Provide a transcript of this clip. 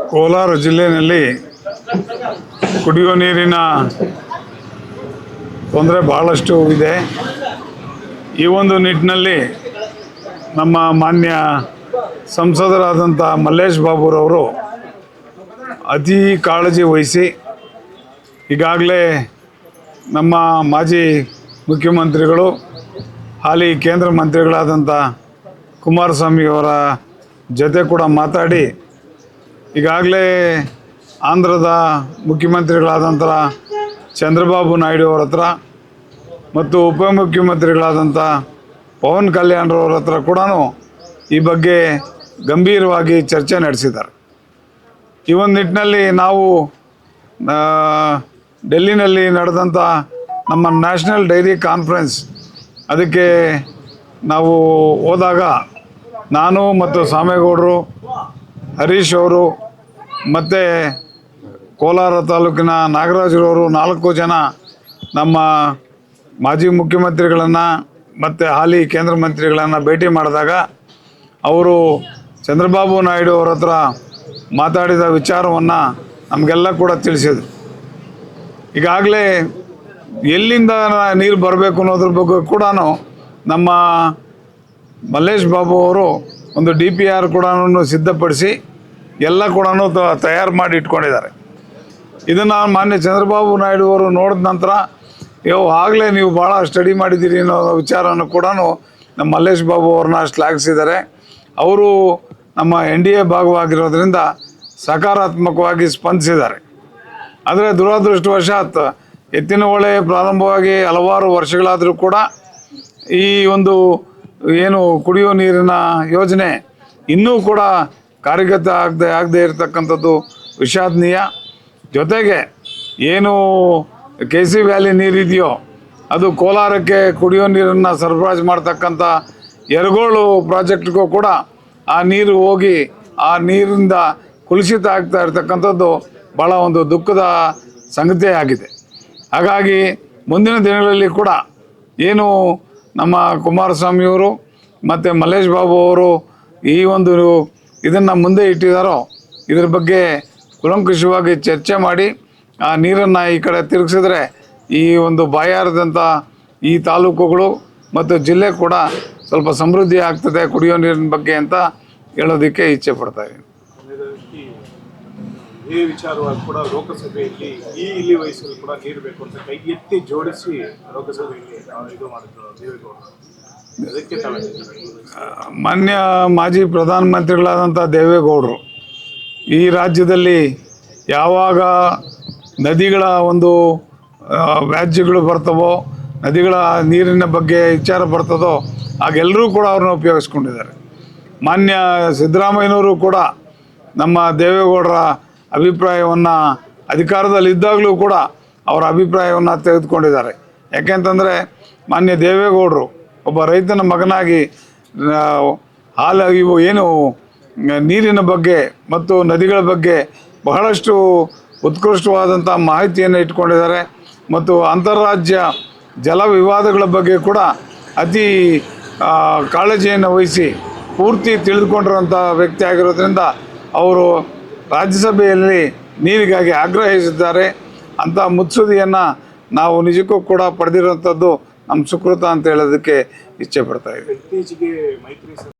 ಕೋಲಾರ ಜಿಲ್ಲೆಯಲ್ಲಿ ಕುಡಿಯುವ ನೀರಿನ ತೊಂದರೆ ಬಹಳಷ್ಟು ಇದೆ. ಈ ಒಂದು ನಿಟ್ಟಿನಲ್ಲಿ ನಮ್ಮ ಮಾನ್ಯ ಸಂಸದರಾದಂಥ ಮಲ್ಲೇಶ್ ಬಾಬುರವರು ಅತಿ ಕಾಳಜಿ ವಹಿಸಿ ಈಗಾಗಲೇ ನಮ್ಮ ಮಾಜಿ ಮುಖ್ಯಮಂತ್ರಿಗಳು ಹಾಲಿ ಕೇಂದ್ರ ಮಂತ್ರಿಗಳಾದಂಥ ಕುಮಾರಸ್ವಾಮಿಯವರ ಜೊತೆ ಕೂಡ ಮಾತಾಡಿ ಈಗಾಗಲೇ ಆಂಧ್ರದ ಮುಖ್ಯಮಂತ್ರಿಗಳಾದಂಥ ಚಂದ್ರಬಾಬು ನಾಯ್ಡು ಅವರ ಹತ್ರ ಮತ್ತು ಉಪಮುಖ್ಯಮಂತ್ರಿಗಳಾದಂಥ ಪವನ್ ಕಲ್ಯಾಣ್ರವ್ರ ಹತ್ರ ಕೂಡ ಈ ಬಗ್ಗೆ ಗಂಭೀರವಾಗಿ ಚರ್ಚೆ ನಡೆಸಿದ್ದಾರೆ. ಈ ಒಂದು ನಿಟ್ಟಿನಲ್ಲಿ ನಾವು ಡೆಲ್ಲಿನಲ್ಲಿ ನಡೆದಂಥ ನಮ್ಮ ನ್ಯಾಷನಲ್ ಡೈರಿ ಕಾನ್ಫರೆನ್ಸ್ ಅದಕ್ಕೆ ನಾವು ಹೋದಾಗ ನಾನು ಮತ್ತು ಸಾಮೇಗೌಡರು, ಹರೀಶ್ ಅವರು ಮತ್ತು ಕೋಲಾರ ತಾಲೂಕಿನ ನಾಗರಾಜರವರು 4 ಜನ ನಮ್ಮ ಮಾಜಿ ಮುಖ್ಯಮಂತ್ರಿಗಳನ್ನು ಮತ್ತು ಹಾಲಿ ಕೇಂದ್ರ ಮಂತ್ರಿಗಳನ್ನು ಭೇಟಿ ಮಾಡಿದಾಗ ಅವರು ಚಂದ್ರಬಾಬು ನಾಯ್ಡು ಅವರ ಹತ್ರ ಮಾತಾಡಿದ ವಿಚಾರವನ್ನು ನಮಗೆಲ್ಲ ಕೂಡ ತಿಳಿಸಿದರು. ಈಗಾಗಲೇ ಎಲ್ಲಿಂದ ನೀರು ಬರಬೇಕು ಅನ್ನೋದ್ರ ಬಗ್ಗೆ ಕೂಡ ನಮ್ಮ ಮಲ್ಲೇಶ್ ಬಾಬು ಅವರು ಒಂದು DPR ಕೂಡ ಸಿದ್ಧಪಡಿಸಿ ಎಲ್ಲ ಕೂಡ ತಯಾರು ಮಾಡಿ ಇಟ್ಕೊಂಡಿದ್ದಾರೆ. ಇದನ್ನು ಮಾನ್ಯ ಚಂದ್ರಬಾಬು ನಾಯ್ಡು ಅವರು ನೋಡಿದ ನಂತರ ಆಗಲೇ ನೀವು ಭಾಳ ಸ್ಟಡಿ ಮಾಡಿದ್ದೀರಿ ಅನ್ನೋ ವಿಚಾರವನ್ನು ಕೂಡ ನಮ್ಮ ಮಲ್ಲೇಶ್ ಬಾಬು ಅವ್ರನ್ನ ಶ್ಲಾಘಿಸಿದ್ದಾರೆ. ಅವರು ನಮ್ಮ NDA ಭಾಗವಾಗಿರೋದ್ರಿಂದ ಸಕಾರಾತ್ಮಕವಾಗಿ ಸ್ಪಂದಿಸಿದ್ದಾರೆ. ಆದರೆ ದುರದೃಷ್ಟವಶಾತ್ ಎತ್ತಿನಹೊಳೆ ಪ್ರಾರಂಭವಾಗಿ ಹಲವಾರು ವರ್ಷಗಳಾದರೂ ಕೂಡ ಈ ಒಂದು ಏನು ಕುಡಿಯುವ ನೀರಿನ ಯೋಜನೆ ಇನ್ನೂ ಕೂಡ ಕಾರ್ಯಗತ ಆಗದೆ ಇರತಕ್ಕಂಥದ್ದು ವಿಷಾದನೀಯ. ಜೊತೆಗೆ ಏನು KC ವ್ಯಾಲಿ ನೀರಿದೆಯೋ ಅದು ಕೋಲಾರಕ್ಕೆ ಕುಡಿಯೋ ನೀರನ್ನು ಸರಬರಾಜು ಮಾಡ್ತಕ್ಕಂಥ ಯರಗೋಳು ಪ್ರಾಜೆಕ್ಟ್ಗೂ ಕೂಡ ಆ ನೀರು ಹೋಗಿ ಆ ನೀರಿಂದ ಕಲುಷಿತ ಆಗ್ತಾ ಇರ್ತಕ್ಕಂಥದ್ದು ಭಾಳ ಒಂದು ದುಃಖದ ಸಂಗತಿ ಆಗಿದೆ. ಹಾಗಾಗಿ ಮುಂದಿನ ದಿನಗಳಲ್ಲಿ ಕೂಡ ಏನು ನಮ್ಮ ಕುಮಾರಸ್ವಾಮಿಯವರು ಮತ್ತು ಮಲ್ಲೇಶ್ ಬಾಬು ಅವರು ಈ ಒಂದು ಇದನ್ನು ಮುಂದೆ ಇಟ್ಟಿದ್ದಾರೋ ಇದ್ರ ಬಗ್ಗೆ ಕೂಲಂಕಷವಾಗಿ ಚರ್ಚೆ ಮಾಡಿ ಆ ನೀರನ್ನು ಈ ಕಡೆ ತಿರುಗಿಸಿದ್ರೆ ಈ ಒಂದು ಬಾಯಾರದಂಥ ಈ ತಾಲೂಕುಗಳು ಮತ್ತು ಜಿಲ್ಲೆ ಕೂಡ ಸ್ವಲ್ಪ ಸಮೃದ್ಧಿ ಆಗ್ತದೆ ಕುಡಿಯೋ ನೀರಿನ ಬಗ್ಗೆ ಅಂತ ಹೇಳೋದಕ್ಕೆ ಇಚ್ಛೆ ಪಡ್ತಾ ಇದ್ದೀನಿ. ಈ ವಿಚಾರವಾಗಿ ಕೂಡ ಲೋಕಸಭೆಯಲ್ಲಿ ಇಲ್ಲಿ ವಯಸ್ಸಲ್ಲಿ ಕೂಡ ನೀರು ಬೇಕು ಅಂತ ಕೈ ಎತ್ತಿ ಜೋಡಿಸಿ ಲೋಕಸಭೆಯಲ್ಲಿ ಇದು ಮಾಡಿದ್ರು ದೇವೇಗೌಡರು. ಅದಕ್ಕೆ ಮಾನ್ಯ ಮಾಜಿ ಪ್ರಧಾನಮಂತ್ರಿಗಳಾದಂಥ ದೇವೇಗೌಡರು ಈ ರಾಜ್ಯದಲ್ಲಿ ಯಾವಾಗ ನದಿಗಳ ಒಂದು ವ್ಯಾಜ್ಯಗಳು ಬರ್ತವೋ, ನದಿಗಳ ನೀರಿನ ಬಗ್ಗೆ ವಿಚಾರ ಬರ್ತದೋ ಆಗೆಲ್ಲರೂ ಕೂಡ ಅವ್ರನ್ನ ಉಪಯೋಗಿಸ್ಕೊಂಡಿದ್ದಾರೆ. ಮಾನ್ಯ ಸಿದ್ದರಾಮಯ್ಯನವರು ಕೂಡ ನಮ್ಮ ದೇವೇಗೌಡರ ಅಭಿಪ್ರಾಯವನ್ನು ಅಧಿಕಾರದಲ್ಲಿದ್ದಾಗಲೂ ಕೂಡ ಅವರ ಅಭಿಪ್ರಾಯವನ್ನು ತೆಗೆದುಕೊಂಡಿದ್ದಾರೆ. ಯಾಕೆಂತಂದರೆ ಮಾನ್ಯ ದೇವೇಗೌಡರು ಒಬ್ಬ ರೈತನ ಮಗನಾಗಿ ಇವು ಏನು ನೀರಿನ ಬಗ್ಗೆ ಮತ್ತು ನದಿಗಳ ಬಗ್ಗೆ ಬಹಳಷ್ಟು ಉತ್ಕೃಷ್ಟವಾದಂಥ ಮಾಹಿತಿಯನ್ನು ಇಟ್ಕೊಂಡಿದ್ದಾರೆ ಮತ್ತು ಅಂತಾರಾಜ್ಯ ಜಲ ವಿವಾದಗಳ ಬಗ್ಗೆ ಕೂಡ ಅತಿ ಕಾಳಜಿಯನ್ನು ವಹಿಸಿ ಪೂರ್ತಿ ತಿಳಿದುಕೊಂಡಿರುವಂಥ ವ್ಯಕ್ತಿ ಆಗಿರೋದ್ರಿಂದ ಅವರು ರಾಜ್ಯಸಭೆಯಲ್ಲಿ ನೀರಿಗಾಗಿ ಆಗ್ರಹಿಸಿದ್ದಾರೆ. ಅಂಥ ಮುತ್ಸದಿಯನ್ನು ನಾವು ನಿಜಕ್ಕೂ ಕೂಡ ಪಡೆದಿರುವಂಥದ್ದು ನಮ್ಮ ಸುಕೃತ ಅಂತ ಹೇಳೋದಕ್ಕೆ ಇಚ್ಛೆ ಪಡ್ತಾ ಇದ್ದೀವಿ.